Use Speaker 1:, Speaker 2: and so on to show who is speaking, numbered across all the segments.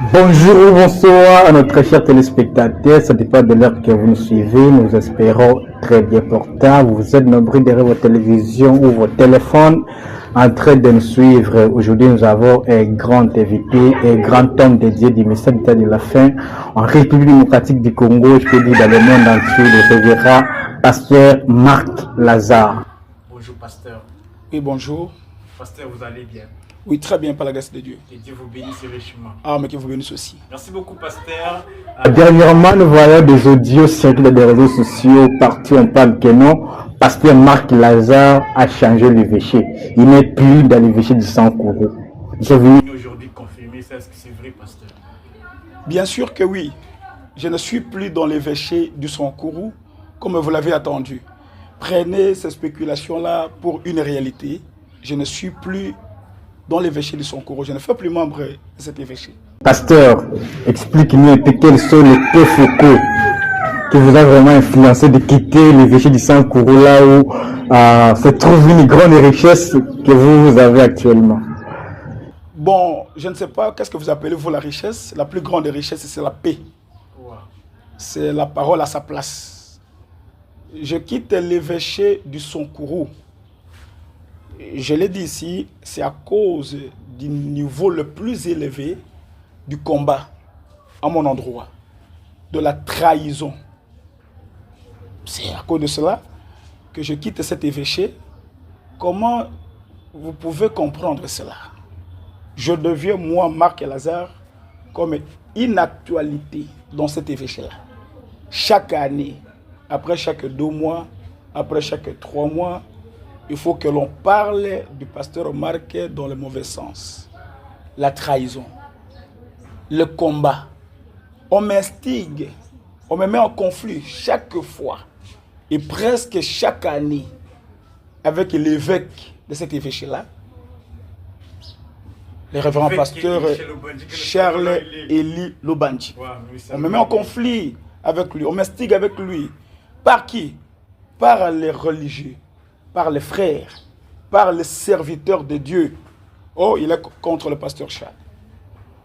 Speaker 1: Bonjour ou bonsoir à notre chers téléspectateurs, ça dépend de l'heure que vous nous suivez, nous espérons très bien portant. Vous êtes nombreux derrière votre télévision ou votre téléphone en train de nous suivre. Aujourd'hui, nous avons un grand invité, un grand homme dédié du message d'état de la fin en République démocratique du Congo, je peux dire dans le monde entier, le révérend pasteur Marc Lazare.
Speaker 2: Bonjour pasteur.
Speaker 3: Oui, bonjour.
Speaker 2: Pasteur, vous allez bien?
Speaker 3: Oui, très bien, par la grâce de Dieu.
Speaker 2: Que Dieu vous bénisse richement.
Speaker 3: Ah, mais que vous bénisse aussi.
Speaker 2: Merci beaucoup, pasteur.
Speaker 1: Dernièrement, nous voyons des audios circuler des réseaux sociaux. Partout, on parle que non. Pasteur Marc Lazare a changé l'évêché. Il n'est plus dans l'évêché du Sankourou.
Speaker 2: Je viens aujourd'hui confirmer ça. Est-ce que c'est vrai, pasteur?
Speaker 3: Bien sûr que oui. Je ne suis plus dans l'évêché du Sankourou, comme vous l'avez attendu. Prenez ces spéculations-là pour une réalité. Je ne suis plus dans l'évêché du Sankourou. Je ne fais plus membre de cet évêché.
Speaker 1: Pasteur, explique-nous un peu quels sont les faits focaux qui vous a vraiment influencé de quitter l'évêché du Sankourou là où se trouve une grande richesse que vous avez actuellement.
Speaker 3: Bon, je ne sais pas qu'est-ce que vous appelez vous la richesse. La plus grande richesse, c'est la paix. C'est la parole à sa place. Je quitte l'évêché du Sankourou. Je l'ai dit ici, c'est à cause du niveau le plus élevé du combat à mon endroit, de la trahison. C'est à cause de cela que je quitte cet évêché. Comment vous pouvez comprendre cela? Je deviens, moi, Marc Lazare, comme une actualité dans cet évêché-là. Chaque année, après chaque 2 mois, après chaque 3 mois, il faut que l'on parle du pasteur Marc dans le mauvais sens. La trahison, le combat. On m'instigue, on me met en conflit chaque fois et presque chaque année avec l'évêque de cet évêché-là, le révérend pasteur Charles Élie Lobandji. On me met en conflit avec lui, on m'instigue avec lui. Par qui? Par les religieux, par les frères, par les serviteurs de Dieu. Oh, il est contre le pasteur Charles.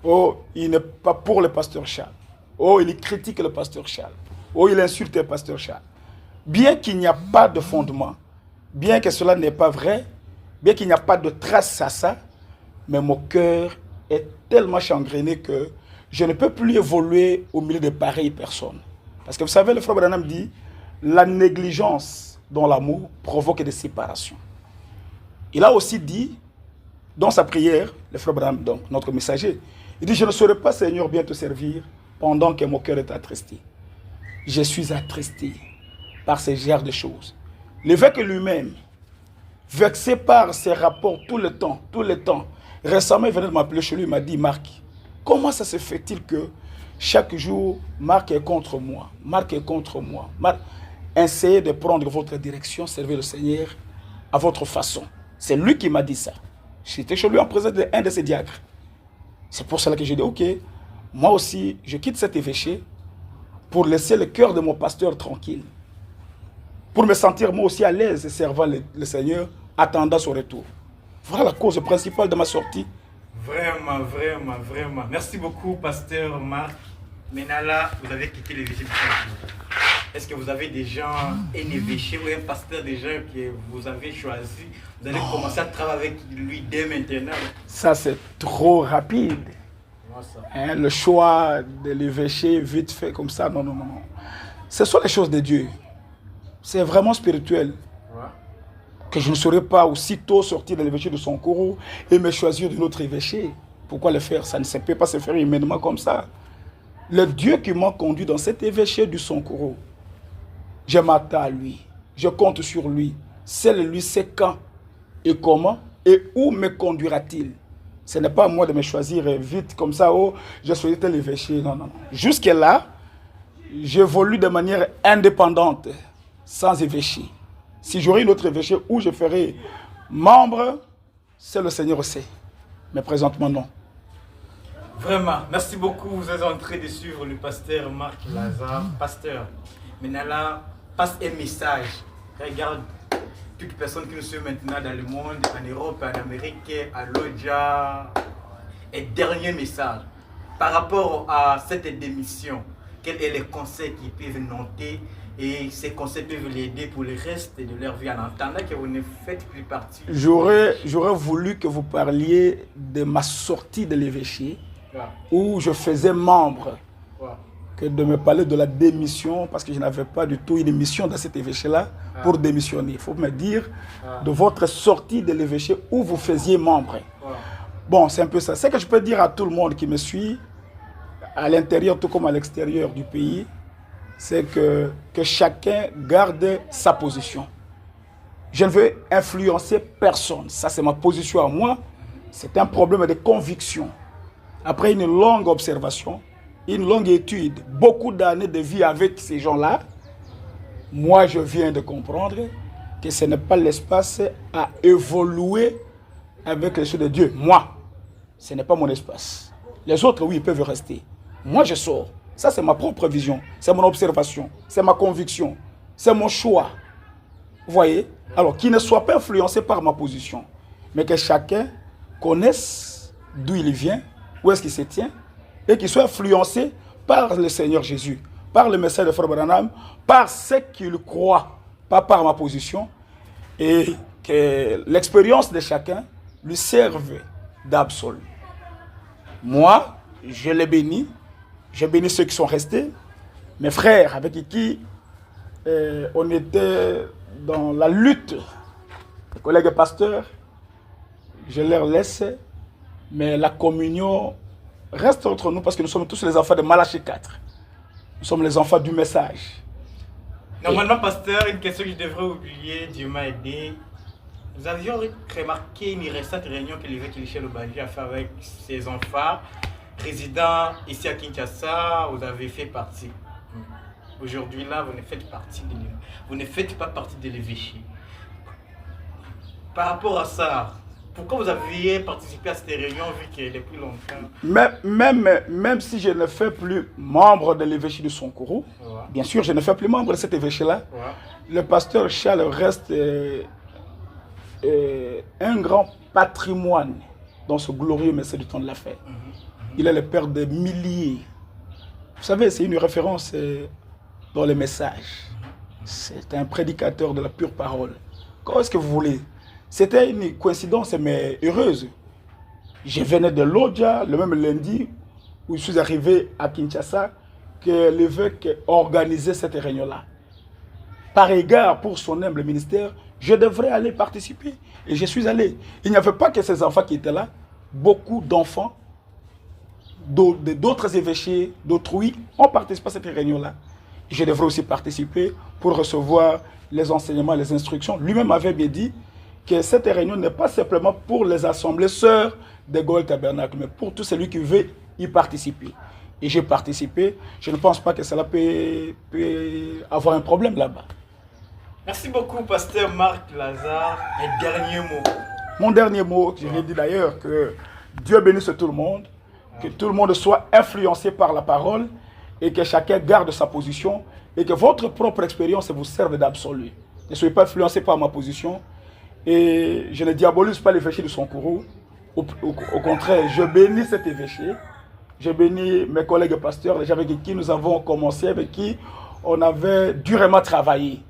Speaker 3: Oh, il n'est pas pour le pasteur Charles. Oh, il critique le pasteur Charles. Oh, il insulte le pasteur Charles. Bien qu'il n'y a pas de fondement, bien que cela n'est pas vrai, bien qu'il n'y a pas de trace à ça, mais mon cœur est tellement chagriné que je ne peux plus évoluer au milieu de pareilles personnes. Parce que vous savez, le frère Branham dit, la négligence dans l'amour provoque des séparations. Il a aussi dit, dans sa prière, le frère Branham, donc notre messager, il dit, je ne saurais pas, Seigneur, bien te servir pendant que mon cœur est attristé. Je suis attristé par ces genres de choses. L'évêque lui-même, vexé par ses rapports tout le temps, récemment, il venait de m'appeler chez lui, il m'a dit, Marc, comment ça se fait-il que chaque jour, Marc est contre moi, Marc est contre moi. Essayez de prendre votre direction, servez le Seigneur à votre façon. C'est lui qui m'a dit ça. J'étais chez lui en présence d'un de ses diacres. C'est pour cela que j'ai dit, ok, moi aussi, je quitte cet évêché pour laisser le cœur de mon pasteur tranquille. Pour me sentir moi aussi à l'aise servant le Seigneur, attendant son retour. Voilà la cause principale de ma sortie.
Speaker 2: Vraiment, vraiment, vraiment. Merci beaucoup, pasteur Marc. Maintenant là, vous avez quitté l'évêché du Sankourou. Est-ce que vous avez des gens, un évêché ou un pasteur des gens que vous avez choisi? Vous allez commencer à travailler avec lui dès maintenant? Ça,
Speaker 3: c'est trop rapide. Hein, le choix de l'évêché vite fait comme ça, non, non, non. Ce sont les choses de Dieu. C'est vraiment spirituel. Que je ne saurais pas aussitôt sortir de l'évêché de Sankourou et me choisir d'un autre évêché. Pourquoi le faire? Ça ne peut pas se faire humainement comme ça. Le Dieu qui m'a conduit dans cet évêché du Sankourou, je m'attends à lui. Je compte sur lui. Seul lui sait quand et comment et où me conduira-t-il. Ce n'est pas à moi de me choisir vite comme ça. Oh, je choisis tel évêché. Non, non, non. Jusque-là, j'évolue de manière indépendante, sans évêché. Si j'aurais une autre évêché où je ferais membre, c'est le Seigneur sait. Mais présentement, non.
Speaker 2: Vraiment, merci beaucoup. Vous êtes en train de suivre le pasteur Marc Lazare. Pasteur, maintenant là, passe un message. Regarde toute personne qui nous suit maintenant dans le monde, en Europe, en Amérique, à l'Odja. Et dernier message. par rapport à cette démission, quels sont les conseils qui peuvent noter et ces conseils peuvent l'aider pour le reste de leur vie en attendant que vous ne faites plus partie?
Speaker 3: J'aurais voulu que vous parliez de ma sortie de l'évêché, où je faisais membre, que de me parler de la démission, parce que je n'avais pas du tout une mission dans cet évêché-là pour démissionner. Il faut me dire de votre sortie de l'évêché où vous faisiez membre. Bon, c'est un peu ça. Ce que je peux dire à tout le monde qui me suit, à l'intérieur tout comme à l'extérieur du pays, c'est que chacun garde sa position. Je ne veux influencer personne. Ça, c'est ma position à moi. C'est un problème de conviction. Après une longue observation, une longue étude, beaucoup d'années de vie avec ces gens-là, moi, je viens de comprendre que ce n'est pas l'espace à évoluer avec les choses de Dieu. Moi, ce n'est pas mon espace. Les autres, oui, ils peuvent rester. Moi, je sors. Ça, c'est ma propre vision. C'est mon observation. C'est ma conviction. C'est mon choix. Vous voyez? Alors, qu'il ne soit pas influencé par ma position, mais que chacun connaisse d'où il vient, où est-ce qu'il se tient, et qu'il soit influencé par le Seigneur Jésus, par le message de Frère Branham, par ce qu'il croit, pas par ma position, et que l'expérience de chacun lui serve d'absolu. Moi, je les bénis, je bénis ceux qui sont restés, mes frères avec qui on était dans la lutte, les collègues pasteurs, je leur laisse, mais la communion reste entre nous parce que nous sommes tous les enfants de Malachie 4. Nous sommes les enfants du message.
Speaker 2: Normalement, pasteur, une question que je devrais oublier, Dieu m'a aidé. Nous avions remarqué une récente réunion que l'évêque Michel Obanji a fait avec ses enfants, résidents ici à Kinshasa, vous avez fait partie. Aujourd'hui, là, vous ne faites pas partie de l'évêché. Par rapport à ça, pourquoi vous aviez participé à cette réunion vu qu'elle est depuis longtemps?
Speaker 3: Même si je ne fais plus membre de l'évêché de Sonkourou, bien sûr, je ne fais plus membre de cet évêché-là, le pasteur Charles reste un grand patrimoine dans ce glorieux message du temps de la fête. Il est le père de milliers. Vous savez, c'est une référence dans les messages. C'est un prédicateur de la pure parole. Comment est-ce que vous voulez? C'était une coïncidence, mais heureuse. Je venais de Lodja, le même lundi, où je suis arrivé à Kinshasa, que l'évêque organisait cette réunion-là. Par égard pour son humble ministère, je devrais aller participer. Et je suis allé. Il n'y avait pas que ces enfants qui étaient là. Beaucoup d'enfants, d'autres évêchés, d'autrui, ont participé à cette réunion-là. Je devrais aussi participer pour recevoir les enseignements, les instructions. Lui-même avait bien dit que cette réunion n'est pas simplement pour les assemblées sœurs de Gaulle Tabernacle, mais pour tout celui qui veut y participer. Et j'ai participé. Je ne pense pas que cela peut avoir un problème là-bas.
Speaker 2: Merci beaucoup, pasteur Marc Lazare. Un dernier mot.
Speaker 3: Mon dernier mot, je l'ai dit d'ailleurs, que Dieu bénisse tout le monde, que tout le monde soit influencé par la parole et que chacun garde sa position et que votre propre expérience vous serve d'absolu. Ne soyez pas influencé par ma position. Et je ne diabolise pas l'évêché de Sonkourou. Au contraire, je bénis cet évêché. Je bénis mes collègues pasteurs, les gens avec qui nous avons commencé, avec qui on avait durement travaillé.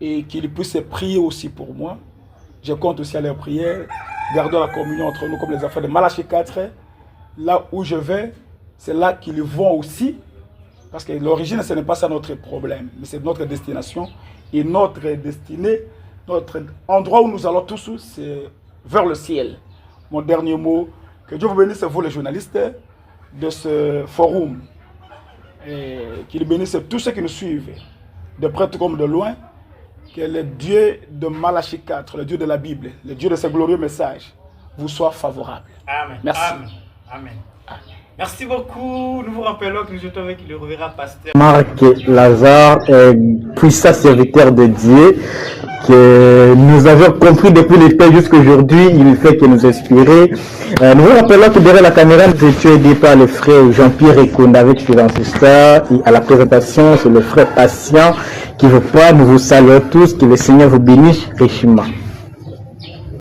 Speaker 3: Et qu'ils puissent prier aussi pour moi. Je compte aussi à leur prière. Gardons la communion entre nous comme les enfants de Malachie 4. Là où je vais, c'est là qu'ils vont aussi. Parce que l'origine, ce n'est pas ça notre problème, mais c'est notre destination. Et notre destinée, notre endroit où nous allons tous, c'est vers le ciel. Mon dernier mot, que Dieu vous bénisse, vous les journalistes de ce forum. Et qu'il bénisse tous ceux qui nous suivent, de près comme de loin. Que le Dieu de Malachie 4, le Dieu de la Bible, le Dieu de ce glorieux message, vous soit favorable.
Speaker 2: Amen.
Speaker 3: Merci.
Speaker 2: Amen. Amen. Merci beaucoup. Nous vous rappelons que nous étions avec le révérend pasteur
Speaker 1: Marc Lazare, puissant serviteur de Dieu, que nous avons compris depuis le temps jusqu'à aujourd'hui, il fait que nous inspirer. Nous vous rappelons que derrière la caméra, nous étions aidés par le frère Jean-Pierre Ekunda avec ses ancesteurs. Et à la présentation, c'est le frère Patient qui vous parle. Nous vous saluons tous, que le Seigneur vous bénisse richement.